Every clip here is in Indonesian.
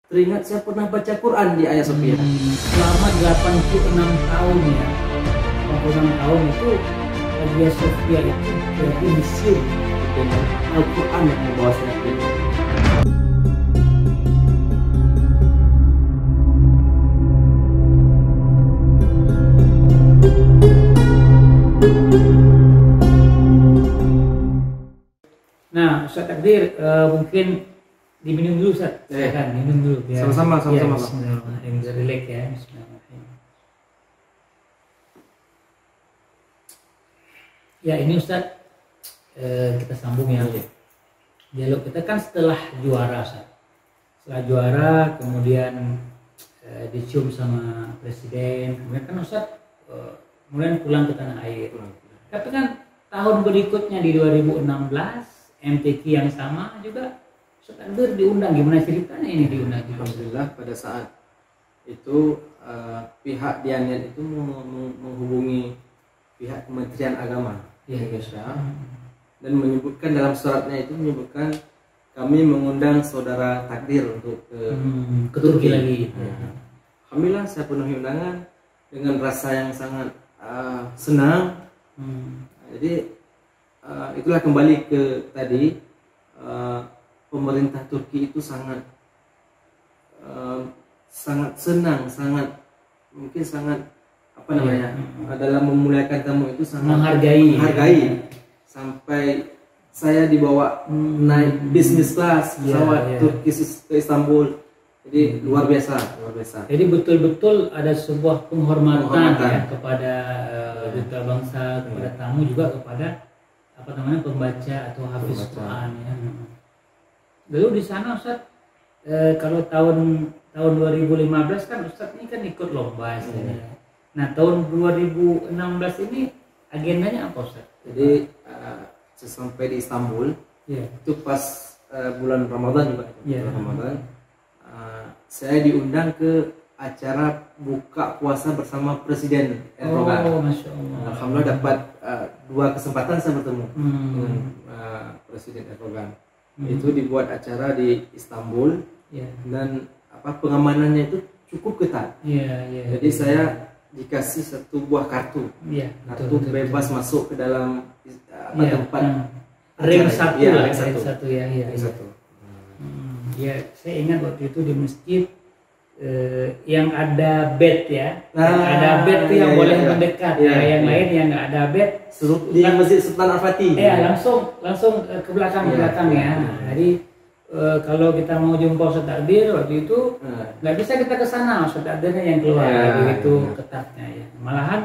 teringat saya pernah baca Quran di Hagia Sophia. Selama 86 tahun ya, 86 tahun itu Hagia Sophia itu jadi Mesir Dengan Al-Quran yang membawa saya ke sini. Nah, Ustaz Takdir, mungkin diminum dulu Ustaz. Silakan minum dulu biar Sama-sama, sama-sama. Ya, bismillahirrahmanirrahim. Biar relax ya. Bismillahirrahmanirrahim. Ya, ini Ustaz, kita sambung ya. Dialog kita kan setelah juara Ustaz. Setelah juara kemudian dicium sama presiden. Kemudian kan Ustaz kemudian pulang ke tanah air. Tapi kan tahun berikutnya di 2016 MTQ yang sama juga Ustaz Takdir diundang. Gimana ceritanya ini diundang? Alhamdulillah pada saat itu pihak Dianiat itu menghubungi pihak Kementerian Agama Indonesia dan menyebutkan dalam suratnya itu menyebutkan kami mengundang saudara Takdir untuk ke Turki lagi. Alhamdulillah saya penuhi undangan dengan rasa yang sangat senang. Jadi itulah kembali ke tadi, pemerintah Turki itu sangat senang, mungkin sangat apa namanya, dalam memuliakan tamu itu sangat menghargai. Sampai saya dibawa naik bisnis kelas pesawat Turki ke Istanbul. Jadi luar biasa. Jadi betul-betul ada sebuah penghormatan ya kepada duta bangsa, kepada tamu, juga kepada apa namanya pembaca atau hafiz Quran ya. Dulu di sana Ustaz, kalau tahun 2015 kan Ustaz ini kan ikut lomba istilahnya. Nah, tahun 2016 ini agendanya apa Ustaz? Jadi sesampai di Istanbul, itu pas bulan Ramadan juga. Bulan Ramadan, saya diundang ke acara buka puasa bersama Presiden Erdogan. Oh, Masya Allah. Alhamdulillah dapat 2 kesempatan saya bertemu dengan Presiden Erdogan. Itu dibuat acara di Istanbul dan pengamanannya itu cukup ketat. Jadi saya dikasih 1 buah kartu, kartu bebas masuk ke dalam tempat ring 1 lah, ring 1 ya. Ya, saya ingat waktu itu di masjid yang ada bed ya, yang ada bed itu yang boleh mendekat, yang lain yang nggak ada bed suruh di Masjid Sultan Al-Fatih. Langsung ke belakang ya. Jadi kalau kita mau jumpa Ustaz Takdir waktu itu nggak bisa kita ke sana, Ustaz Takdirnya yang keluar, begitu ketatnya ya. Malahan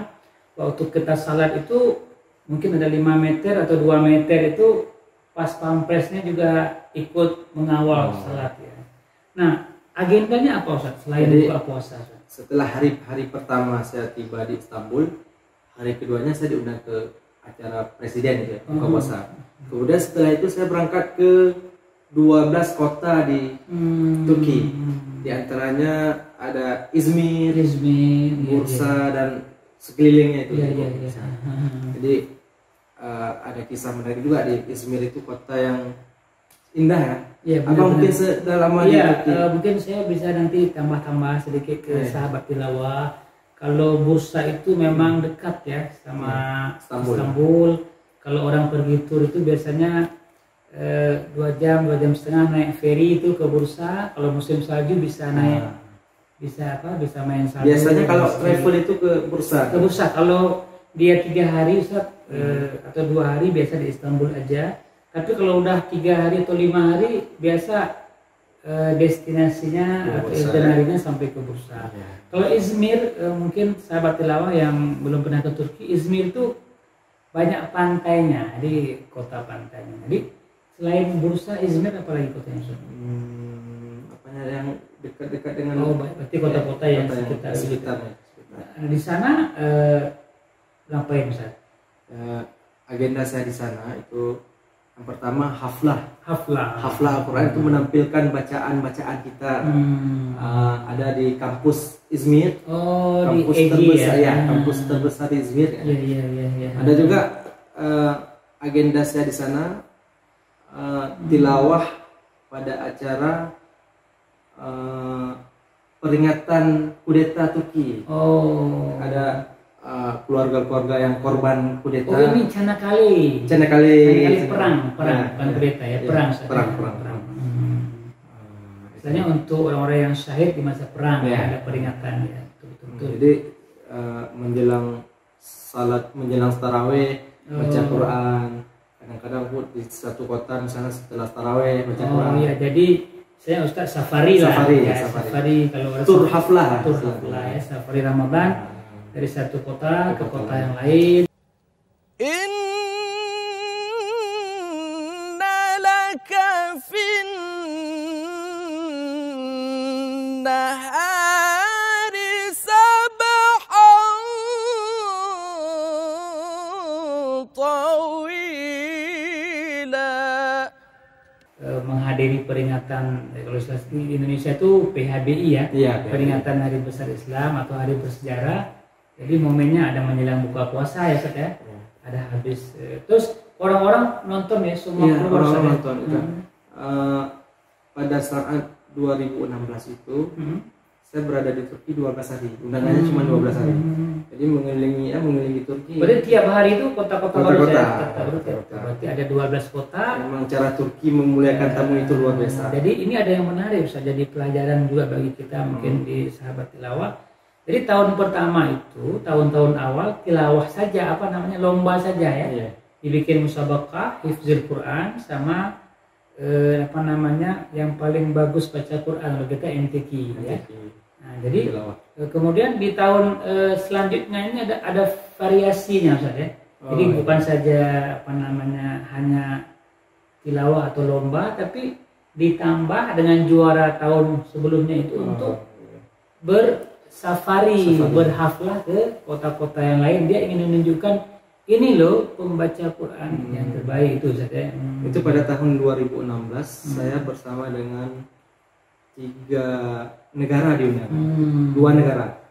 waktu kita salat itu mungkin ada 5 meter atau 2 meter itu pas pampresnya juga ikut mengawal salat ya. Nah, agendanya apa Ustaz selain buka puasa? Setelah hari pertama saya tiba di Istanbul, hari keduanya saya diundang ke acara presiden itu buka puasa. Kemudian setelah itu saya berangkat ke 12 kota di Turki. Di antaranya ada Izmir, Bursa dan sekelilingnya itu. Jadi ada kisah menarik juga di Izmir, itu kota yang indah ya. Mungkin dalam mungkin saya bisa nanti tambah sedikit ke sahabat tilawah. Kalau Bursa itu memang dekat ya sama Istanbul. Kalau orang pergi tur itu biasanya 2 jam setengah naik ferry itu ke Bursa. Kalau musim salju bisa naik, bisa main salju. Biasanya kalau travel itu ke Bursa. Kalau dia 3 hari Ustaz, atau 2 hari biasa di Istanbul aja. Tapi kalau udah 3 hari atau 5 hari biasa destinasinya atau itinerinya sampai ke Bursa. Kalau Izmir, mungkin sahabat tilawah yang belum pernah ke Turki, Izmir itu banyak pantainya, di kota pantainya. Jadi selain Bursa, Izmir apalagi kotanya? Apanya yang dekat-dekat dengan? Berarti kota-kota yang sekitarnya. Nah, di sana ngapain Ustaz? Agenda saya di sana itu yang pertama haflah Al-Quran, itu menampilkan bacaan kita. Ada di kampus Izmir, kampus terbesar kampus terbesar di Izmir. Ada juga agenda saya di sana tilawah pada acara peringatan kudeta Turki. Oh. Ada keluarga-keluarga yang korban kudeta. Oh, ini Çanakkale. Çanakkale perang, bukan kudeta ya, perang. Perang. Misalnya untuk orang-orang yang syahid di masa perang ada peringatan ya. Betul. Jadi menjelang tarawih baca Quran. Kadang-kadang pun di satu kota misalnya setelah tarawih baca Quran. Oh iya, jadi saya Ustaz safari lah. Safari kalau tur haflah ya, safari Ramadan dari satu kota ke kota yang lain. Inna laka fin nahari sabahan tawila. Menghadiri peringatan kalau di Indonesia itu PHBI ya, peringatan Hari Besar Islam atau hari bersejarah. Jadi momennya ada menjelang buka puasa ya Ustaz ya. Ada habis terus orang-orang nonton ya, semua orang nonton itu. Pada saat 2016 itu saya berada di Turki 12 hari. Undangannya cuma 12 hari. Jadi mengelilingi Turki. Berarti tiap hari itu kota-kota baru berarti ada 12 kota. Memang cara Turki memuliakan tamu itu luar biasa. Jadi ini ada yang menarik Ustaz, jadi pelajaran juga bagi kita mungkin di sahabat tilawah. Jadi tahun pertama itu, tahun-tahun awal tilawah saja, lomba saja ya. Dibikin musabaqah, hifzil Quran sama yang paling bagus baca Quran kalau kita MTQ ya. Nah, jadi kemudian di tahun selanjutnya ini ada variasinya Ustaz ya. Jadi bukan saja hanya tilawah atau lomba, tapi ditambah dengan juara tahun sebelumnya itu untuk bersafari, berhaflah ke kota-kota yang lain. Dia ingin menunjukkan ini loh pembaca Quran yang terbaik itu Ustaz ya. Itu pada tahun 2016 saya bersama dengan 3 negara diundang. 2 negara.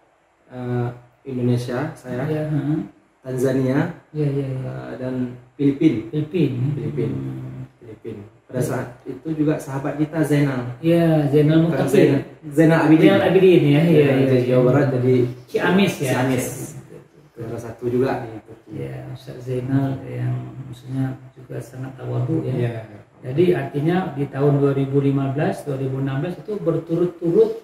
Indonesia saya, Tanzania, dan Filipina. Pada saat itu juga sahabat kita Zainal. Iya, Zainal Mutaqin. Zainal Abidin ya. Dari Jawa Barat jadi Ciamis ya. Salah satu juga di Turki. Ya, Ustaz Zainal yang maksudnya juga sangat tawadhu ya. Jadi artinya di tahun 2015, 2016 itu berturut-turut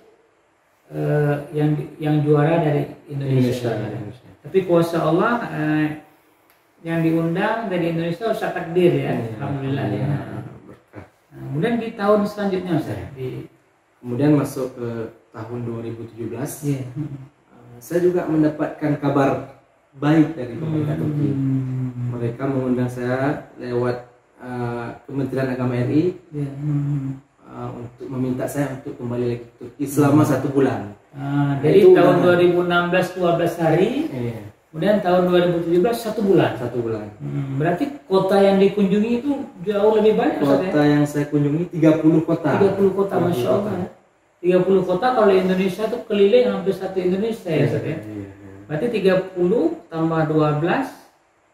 yang juara dari Indonesia. Tapi kuasa Allah yang diundang dari Indonesia Ustaz Takdir ya. Alhamdulillah ya. Kemudian di tahun selanjutnya kemudian masuk ke tahun 2017 saya juga mendapatkan kabar baik dari pemerintah Turki. Mereka mengundang saya lewat Kementerian Agama RI untuk meminta saya untuk kembali lagi ke Turki selama 1 bulan. Jadi tahun 2016 12 hari. Kemudian tahun 2017 1 bulan. 1 bulan. Berarti kota yang dikunjungi itu jauh lebih banyak. Kota yang saya kunjungi 30 kota. 30 kota, Masya Allah. 30 kota kalau Indonesia itu keliling hampir satu Indonesia ya Ustaz ya. Berarti 30 tambah 12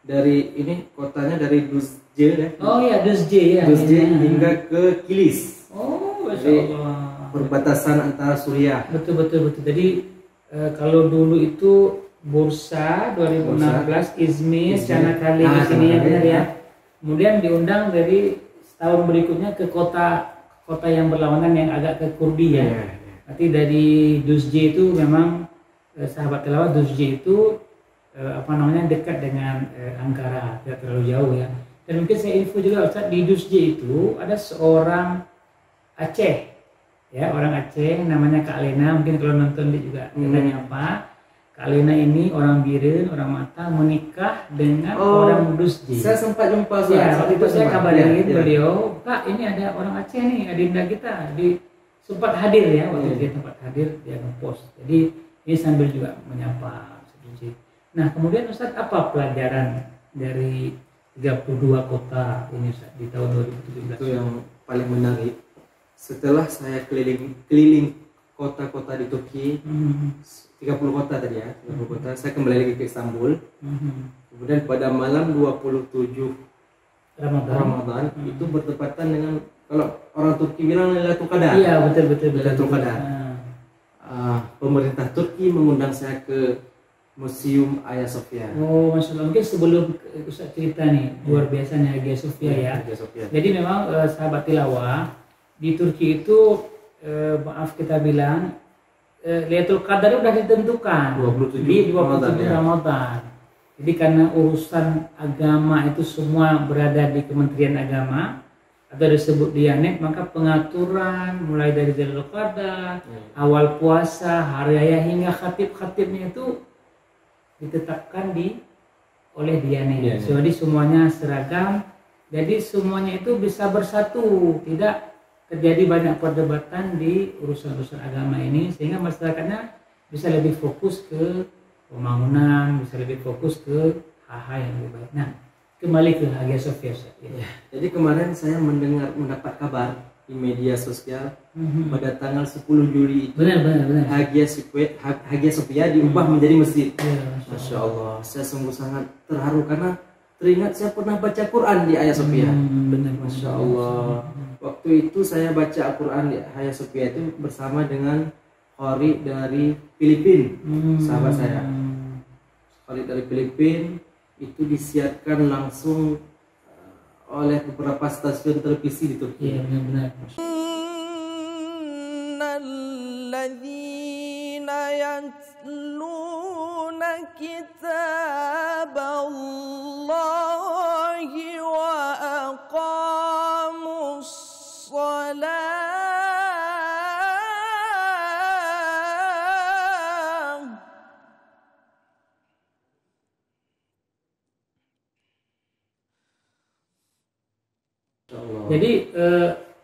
dari ini kotanya dari Düzce ya. Oh iya, Düzce ya. Düzce hingga ke Kilis. Oh, Masya Allah. Perbatasan antara Suriah. Betul. Jadi kalau dulu itu Bursa 2016, Izmir, Çanakkale di sini ya benar ya. Kemudian diundang dari tahun berikutnya ke kota yang berlawanan yang agak ke Kurdi ya. Berarti dari Düzce itu memang sahabat tilawah Düzce itu dekat dengan Ankara, tidak terlalu jauh ya. Dan mungkin saya info juga Ustaz, di Düzce itu ada seorang Aceh ya, orang Aceh namanya Kak Lena, mungkin kalau nonton dia juga katanya apa. Kak Lena ini orang Biren, orang Mata, menikah dengan orang Düzce. Saya sempat jumpa waktu itu saya kabarin beliau, Pak ini ada orang Aceh nih, adinda kita, sempat hadir ya waktu dia tempat hadir, dia ngepost. Jadi ini sambil juga menyapa Düzce. Nah kemudian Ustaz, apa pelajaran dari 32 kota ini Ustaz di tahun 2017? Itu yang paling menarik. Setelah saya keliling kota-kota di Turki, 30 kota tadi ya, 30 kota, saya kembali lagi ke Istanbul. Kemudian pada malam 27 Ramadan itu bertepatan dengan, kalau orang Turki bilang Lailatul Qadar. Iya, betul. Lailatul Qadar. pemerintah Turki mengundang saya ke Museum Hagia Sophia. Oh, Masya Allah. Mungkin sebelum Ustaz cerita nih, luar biasa nih Hagia Sophia ya. Hagia Sophia. Jadi memang sahabat tilawah di Turki itu maaf kita bilang Lailatul Qadar sudah ditentukan 27 di 27 Ramadan, ya. Ramadan. Jadi karena urusan agama itu semua berada di Kementerian Agama atau disebut Diyanet, maka pengaturan mulai dari Lailatul Qadar, awal puasa, hari raya hingga khatib-khatibnya itu ditetapkan oleh Diyanet. Jadi semuanya seragam. Jadi semuanya itu bisa bersatu, tidak terjadi banyak perdebatan di urusan-urusan agama ini, sehingga masyarakatnya bisa lebih fokus ke pembangunan, bisa lebih fokus ke hal-hal yang lebih baik. Nah, kembali ke Hagia Sophia. Ya, jadi kemarin saya mendapat kabar di media sosial pada tanggal 10 Juli itu Benar. Hagia Sophia diubah menjadi masjid. Ya, Masya Allah, saya sungguh sangat terharu karena teringat saya pernah baca Quran di Hagia Sophia. Benar. Masya Allah. Waktu itu saya baca Al-Quran di Hagia Sophia itu bersama dengan Qari dari Filipina, sahabat saya. Qari dari Filipina itu disiarkan langsung oleh beberapa stasiun televisi di Turki. Iya, benar. Innalladzina yatluna kitaballahi wa aqamus shalah Jadi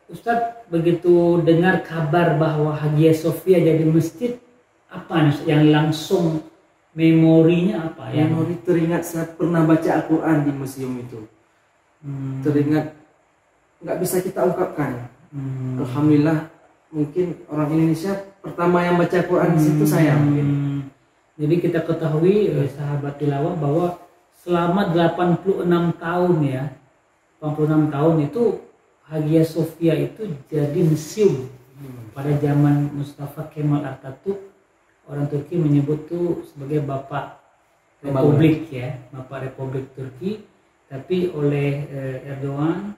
Ustadz begitu dengar kabar bahwa Hagia Sophia jadi masjid, apa nih yang langsung memorinya apa? Memori teringat saya pernah baca Al-Quran di museum itu. Teringat nggak bisa kita ungkapkan. Alhamdulillah, mungkin orang Indonesia pertama yang baca Al-Quran di situ saya mungkin. Jadi kita ketahui sahabat tilawah bahwa selama 86 tahun ya, 86 tahun itu Hagia Sophia itu jadi museum. Pada zaman Mustafa Kemal Atatürk, orang Turki menyebut itu sebagai Bapak Republik ya, Bapak Republik Turki. Tapi oleh Erdogan,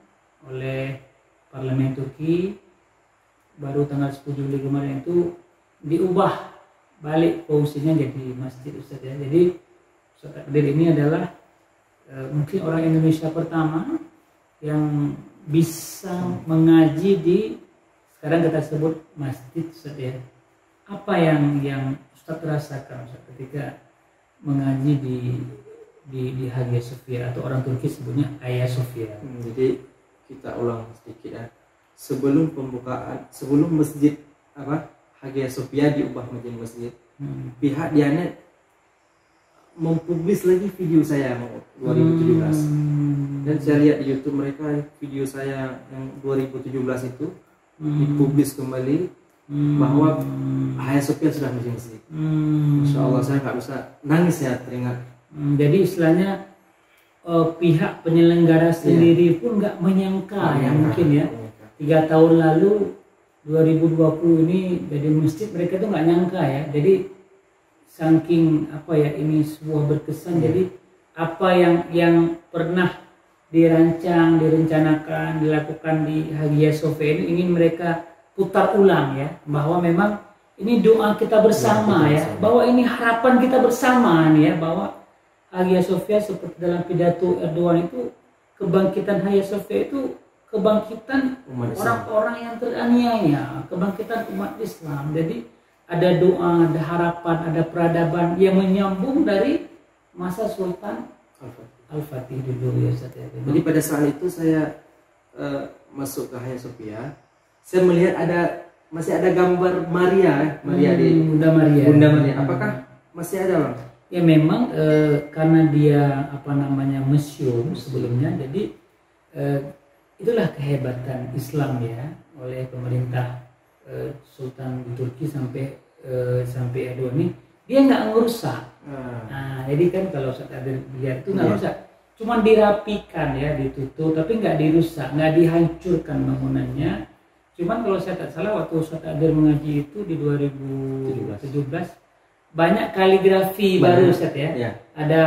oleh Parlemen Turki, baru tanggal 10 Juli kemarin itu diubah balik fungsinya jadi masjid, Ustaz ya. Jadi Ustaz Takdir ini adalah mungkin orang Indonesia pertama yang bisa mengaji di, sekarang kita sebut masjid, Ustaz ya. Apa yang Ustaz rasakan Ustaz ketika mengaji di Hagia Sophia, atau orang Turki sebutnya Hagia Sophia? Jadi kita ulang sedikit ya. Sebelum masjid Hagia Sophia diubah menjadi masjid, pihak Diyanet mempublis lagi video saya 2017. Dan saya lihat di YouTube mereka video saya yang 2017 itu dipublis kembali bahwa Hagia Sophia sudah menjadi masjid. Masya Allah, saya nggak bisa nangis ya teringat. Jadi istilahnya pihak penyelenggara sendiri pun nggak menyangka ya mungkin ya 3 tahun lalu 2020 ini jadi masjid, mereka tuh nggak nyangka ya. Jadi saking ini sebuah berkesan. Jadi apa yang pernah dirancang, direncanakan, dilakukan di Hagia Sophia ini ingin mereka putar ulang ya, bahwa memang ini doa kita bersama ya, bahwa ini harapan kita bersama nih ya, bahwa Hagia Sophia seperti dalam pidato Erdogan itu, kebangkitan Hagia Sophia itu kebangkitan orang-orang yang teraniaya, kebangkitan umat Islam. Jadi ada doa, ada harapan, ada peradaban yang menyambung dari masa Sultan Al-Fatih dulu ya Ustaz. Jadi pada saat itu saya masuk ke Hagia Sophia, saya melihat masih ada gambar Maria di Bunda Maria. Apakah masih ada, Bang? Ya memang karena dia museum sebelumnya, jadi itulah kehebatan Islam ya, oleh pemerintah Sultan di Turki sampai Erdogan ini, dia nggak ngerusak. Nah, jadi kan kalau saat ada lihat itu nggak rusak, cuma dirapikan ya, ditutup, tapi nggak dirusak, nggak dihancurkan bangunannya, Cuman kalau saya tak salah waktu Ustaz Adir mengaji itu di 2017 banyak kaligrafi baru Ustaz ya. Ya. Ada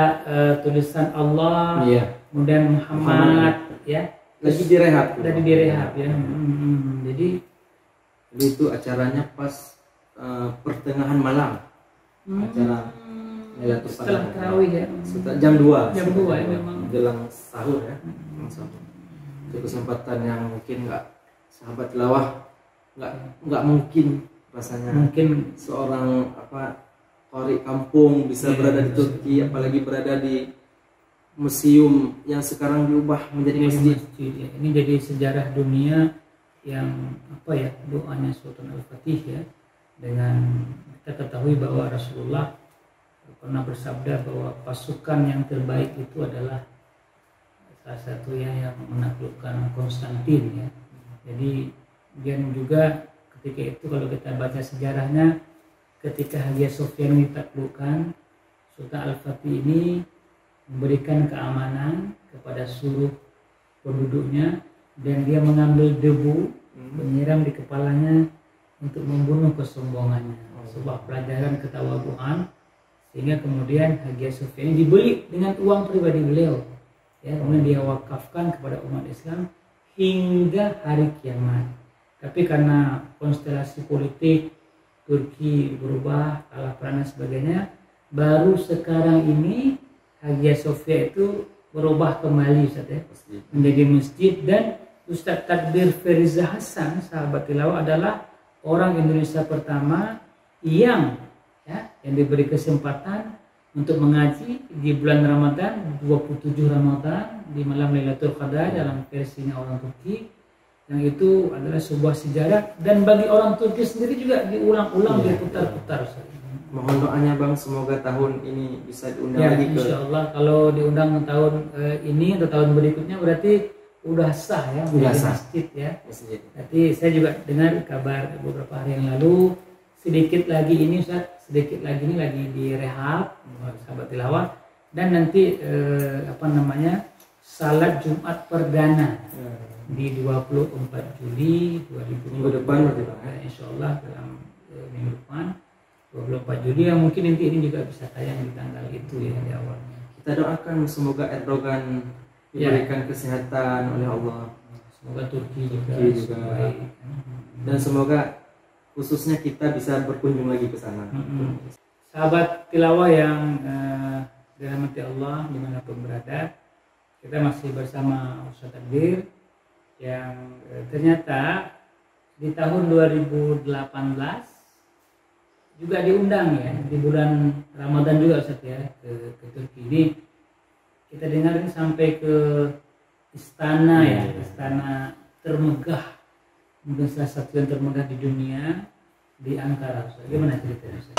tulisan Allah, Iya. kemudian Muhammad ya. Lagi direhab. Lagi direhab ya. Jadi itu acaranya pas pertengahan malam. Acara Lailatul Qadar. setelah tarawih ya. Setelah jam 2. Jam 2 ya memang. Jelang sahur ya. Itu kesempatan yang mungkin sahabat tilawah nggak mungkin rasanya. Mungkin Seorang qari kampung bisa Iya, berada di Turki, apalagi berada di museum yang sekarang diubah menjadi masjid. ya. Ini jadi sejarah dunia yang doanya Sultan Al-Fatih ya. Dengan kita ketahui bahwa Rasulullah pernah bersabda bahwa pasukan yang terbaik itu adalah salah satunya yang menaklukkan Konstantin ya. Jadi dan juga ketika itu kalau kita baca sejarahnya, ketika Hagia Sophia ini ditaklukkan, Sultan Al-Fatih ini memberikan keamanan kepada seluruh penduduknya dan dia mengambil debu menyiram di kepalanya untuk membunuh kesombongannya. Sebuah pelajaran ketawaduan, sehingga kemudian Hagia Sophia ini dibeli dengan uang pribadi beliau ya, kemudian dia wakafkan kepada umat Islam hingga hari kiamat. Tapi karena konstelasi politik Turki berubah, kalah perang dan sebagainya, baru sekarang ini Hagia Sophia itu berubah kembali Ustaz ya, menjadi masjid. Dan Ustaz Takdir Feriza Hasan sahabat tilawah adalah orang Indonesia pertama yang diberi kesempatan untuk mengaji di bulan Ramadan, 27 Ramadan di malam Lailatul Qadar dalam versinya orang Turki, yang itu adalah sebuah sejarah dan bagi orang Turki sendiri juga diulang-ulang, diputar-putar. Mohon doanya Bang, semoga tahun ini bisa diundang Ya, lagi ke. insya Allah kalau diundang tahun ini atau tahun berikutnya berarti udah sah ya, menjadi masjid ya. Masjid. Nanti saya juga dengar kabar beberapa hari yang lalu sedikit lagi ini Ustaz, sedikit lagi ini lagi direhab sahabat tilawah, dan nanti salat Jumat perdana di 24 Juli 2020 Minggu depan berarti Bang, insya Allah dalam minggu depan 24 Juli yang mungkin nanti ini juga bisa tayang di tanggal itu ya di awalnya. Kita doakan semoga Erdogan diberikan kesehatan oleh Allah. Semoga Turki juga baik. Dan semoga khususnya kita bisa berkunjung lagi ke sana. Sahabat tilawah yang dirahmati Allah dimanapun berada, kita masih bersama Ustaz Takdir yang ternyata di tahun 2018 juga diundang ya di bulan Ramadan juga Ustaz ya ke Turki. Ini kita dengar ini sampai ke istana ya, istana termegah, mungkin salah satu yang termegah di dunia, di Ankara. Ustaz, gimana ceritanya Ustaz?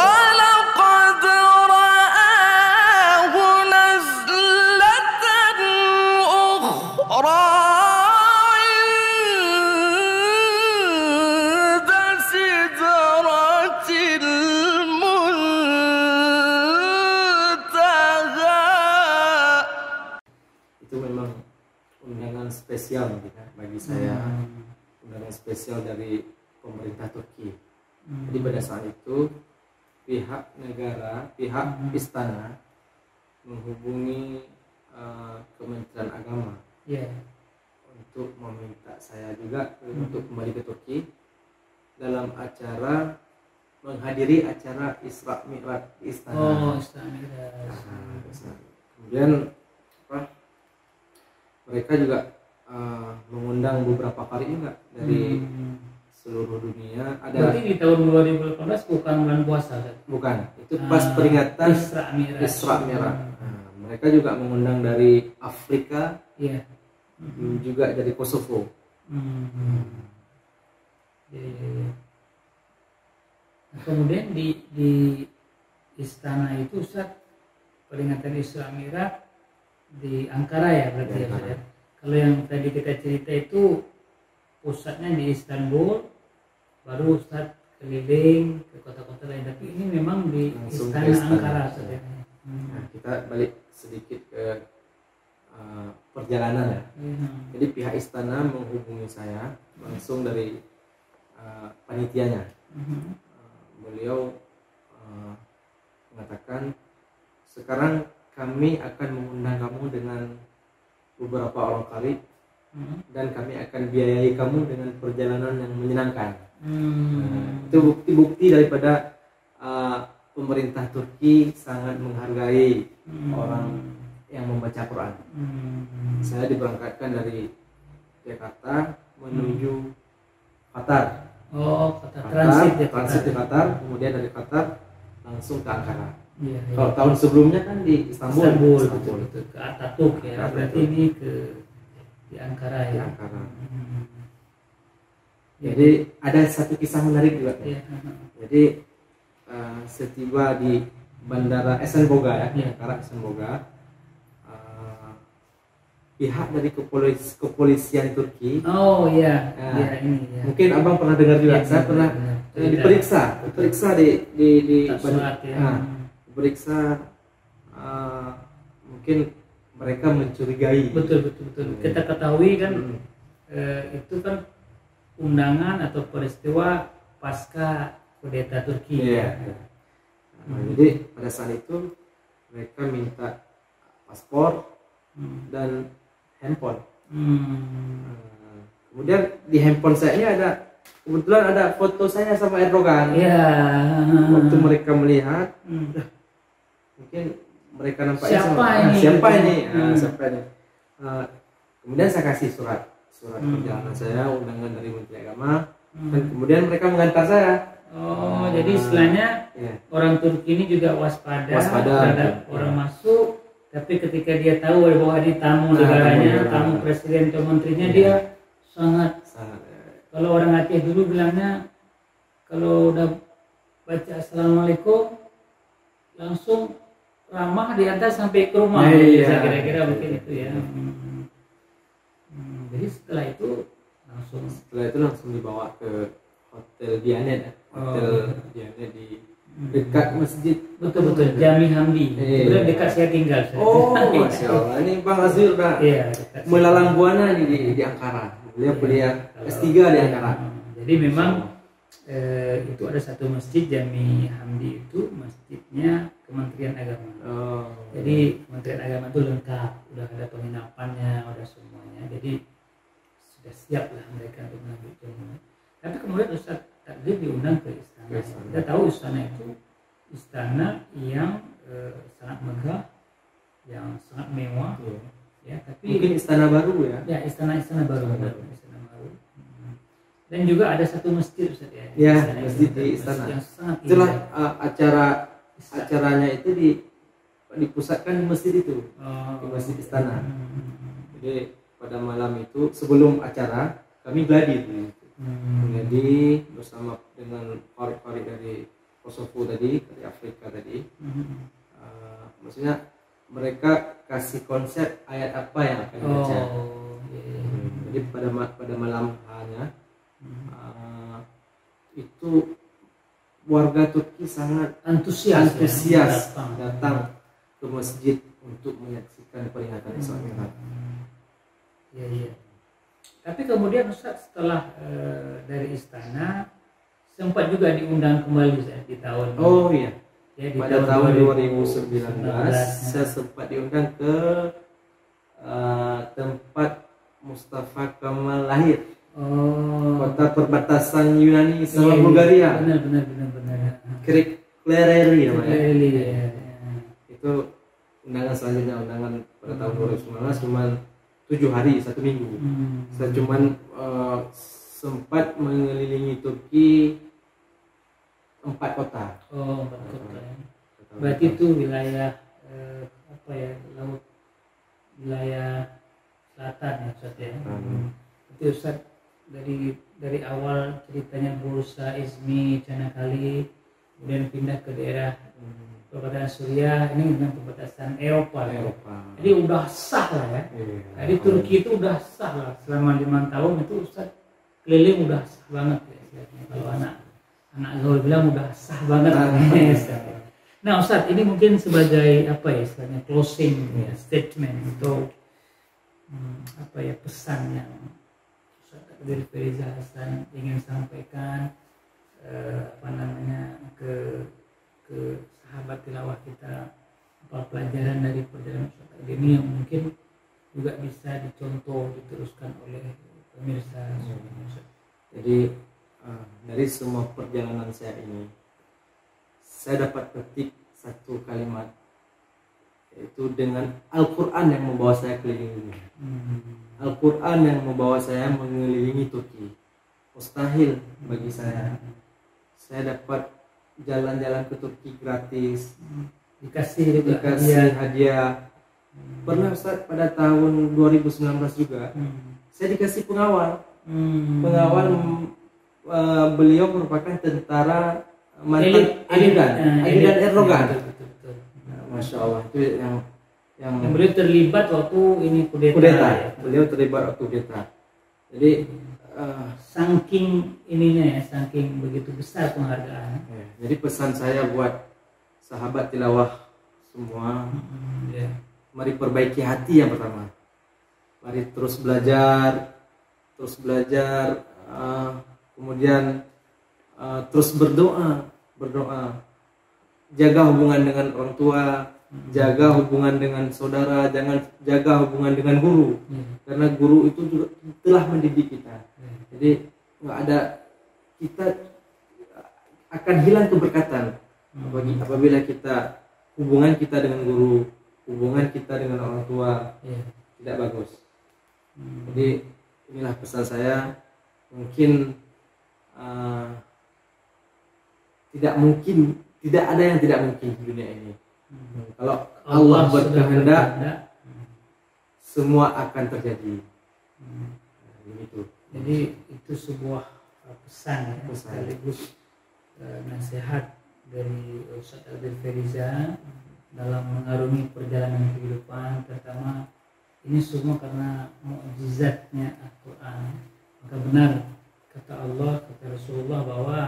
Spesial bagi saya, undangan spesial dari pemerintah Turki. Jadi pada saat itu pihak negara, pihak istana menghubungi Kementerian Agama untuk meminta saya juga untuk kembali ke Turki dalam acara menghadiri acara Isra Mi'raj di istana. Oh, Isra Mi'raj. Kemudian mereka juga mengundang beberapa kali juga dari seluruh dunia. Ada. Berarti di tahun 2018 bukan bulan puasa kan? Bukan, itu pas peringatan Isra Mi'raj. Mereka juga mengundang dari Afrika, juga dari Kosovo. Kemudian di istana itu Ustaz, peringatan Isra Mi'raj di Ankara ya berarti ya Ustaz. Kalau yang tadi kita cerita itu pusatnya di Istanbul, baru Ustaz keliling ke kota-kota lain, tapi ini memang di istana Ankara Ustaz ya. Nah, kita balik sedikit ke perjalanan ya. Jadi pihak istana menghubungi saya langsung dari panitianya. Beliau mengatakan, sekarang kami akan mengundang kamu dengan beberapa orang karib, dan kami akan biayai kamu dengan perjalanan yang menyenangkan. Itu bukti-bukti daripada pemerintah Turki sangat menghargai orang yang membaca Quran. Saya diberangkatkan dari Jakarta menuju Qatar. Oh, Qatar. Transit di Qatar, kemudian dari Qatar langsung ke Ankara. Iya. Kalau tahun sebelumnya kan di Istanbul. Betul. Ke Atatürk ya. Berarti ini di Ankara ya. Ankara. Jadi ada satu kisah menarik juga. Iya. Jadi setiba di Bandara Esenboga ya, Iya. Ankara Esenboga, pihak dari kepolisian Turki. Oh iya. Nah, Iya ini ya. Mungkin abang pernah dengar juga. Iya, Saya iya, pernah iya. diperiksa di Tak surat ya. diperiksa, mungkin mereka mencurigai. Betul. Kita ketahui kan Hmm. itu kan undangan atau peristiwa pasca kudeta Turki. Iya. Jadi pada saat itu mereka minta paspor dan handphone. Kemudian di handphone saya ini kebetulan ada foto saya sama Erdogan. Iya. Waktu mereka melihat, mungkin mereka nampaknya Siapa ini? Siapa ini? Kemudian saya kasih surat perjalanan saya, undangan dari Menteri Agama, dan kemudian mereka mengantar saya. Oh, jadi istilahnya Ya. orang Turki ini juga waspada terhadap betul. orang masuk, tapi ketika dia tahu bahwa ini tamu negaranya, tamu presiden atau menterinya, dia sangat. Kalau orang Aceh dulu bilangnya, kalau udah baca Assalamualaikum langsung ramah diantar sampai ke rumah. Iya. Kira-kira mungkin itu ya. Jadi setelah itu langsung dibawa ke Hotel Dianet, Dianet di dekat masjid. betul Jami Hamdi. Kemudian dekat saya tinggal. Oh, Masya Allah. Ini Bang Azir udah melalang buana di Ankara. Beliau kuliah S3 di Ankara. Jadi memang itu ada satu masjid Jami Hamdi, itu masjidnya Kementerian Agama. Jadi Kementerian Agama itu lengkap, udah ada penginapannya, udah semuanya. Jadi sudah siap lah mereka untuk mengambil ilmu. Tapi kemudian Ustaz Takdir diundang ke istana. Kita tahu istana itu istana yang sangat megah, yang sangat mewah, ya. Tapi mungkin istana baru ya. Ya, istana baru. Istana baru. Dan juga ada satu masjid Ustaz ya. Ya, masjid di istana. Yang sangat Itulah indah. acaranya itu dipusatkan di masjid itu, di masjid istana. Jadi pada malam itu sebelum acara kami gladi gladi bersama dengan farid-farid dari Kosovo tadi, dari Afrika tadi. Maksudnya mereka kasih konsep ayat apa yang akan dibaca. Jadi pada malam hanya itu warga Turki sangat antusias datang ke masjid untuk menyaksikan peringatan Isra Mi'raj. Iya. Tapi kemudian Ustaz setelah dari istana sempat juga diundang kembali di tahun. Oh iya. Ya, di pada tahun 2019 saya sempat diundang ke tempat Mustafa Kemal lahir. Kota perbatasan Yunani sama Bulgaria. Benar. Klereri namanya. Ya. Itu undangan selanjutnya, undangan pada tahun 2019 cuma 7 hari, 1 minggu. Saya cuman sempat mengelilingi Turki 4 kota. 4 kota. Berarti itu wilayah laut, wilayah selatan ya Ustaz ya. Itu Ustaz dari awal ceritanya Bursa, Izmir, Çanakkale, kemudian pindah ke daerah perbatasan Suriah, ini dengan perbatasan Eropa. Jadi udah sah lah ya. Jadi Turki itu udah sah lah selama 5 tahun itu Ustaz keliling udah sah banget ya. Kalau anak gaul bilang udah sah banget. Nah Ustaz ini mungkin sebagai istilahnya closing statement atau pesan yang Ustaz Takdir Feriza Hasan ingin sampaikan ke sahabat tilawah kita, apa pelajaran dari perjalanan Ustaz Takdir ini yang mungkin juga bisa dicontoh, diteruskan oleh pemirsa semuanya, Ustaz? Jadi dari semua perjalanan saya ini, saya dapat petik satu kalimat, yaitu dengan Al-Quran yang membawa saya keliling dunia. Al-Quran yang membawa saya mengelilingi Turki. Mustahil bagi saya dapat jalan-jalan ke Turki gratis, dikasih hadiah. Pernah Ustaz pada tahun 2019 juga saya dikasih pengawal. Beliau merupakan tentara mantan ajudan Erdogan. Masya Allah, itu yang beliau terlibat waktu ini kudeta. Ya. Beliau terlibat waktu kudeta. Jadi saking ininya ya, saking begitu besar penghargaan. Jadi pesan saya buat sahabat tilawah semua, mari perbaiki hati yang pertama. Mari terus belajar, kemudian terus berdoa. Jaga hubungan dengan orang tua, jaga hubungan dengan saudara, jaga hubungan dengan guru, karena guru itu juga telah mendidik kita. Jadi nggak ada, kita akan hilang keberkatan apabila kita hubungan kita dengan guru, hubungan kita dengan orang tua tidak bagus. Jadi inilah pesan saya. Mungkin tidak ada yang tidak mungkin di dunia ini. Kalau Allah berkehendak, semua akan terjadi. Begitu. Jadi itu sebuah pesan ya, sekaligus nasihat dari Ustaz Takdir Feriza dalam mengarungi perjalanan kehidupan. Pertama, ini semua karena mukjizatnya Al-Quran. Maka benar kata Allah, kata Rasulullah bahwa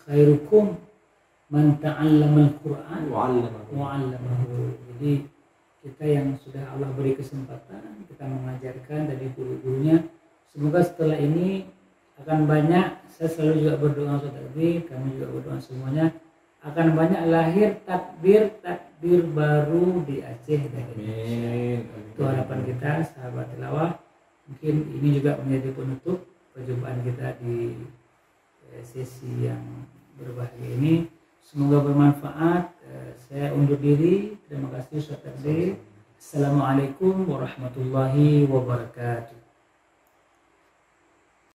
khairukum man ta'allama al-Quran wa 'allamahu. Jadi kita yang sudah Allah beri kesempatan, kita mengajarkan dari guru-gurunya. Semoga setelah ini akan banyak, saya selalu juga berdoa Ustaz Takdir, kami juga berdoa semuanya, akan banyak lahir takbir baru di Aceh dan Indonesia. Itu harapan kita sahabat tilawah. Mungkin ini juga menjadi penutup perjumpaan kita di sesi yang berbahagia ini. Semoga bermanfaat. Saya undur diri. Terima kasih Ustaz Takdir. Assalamualaikum warahmatullahi wabarakatuh.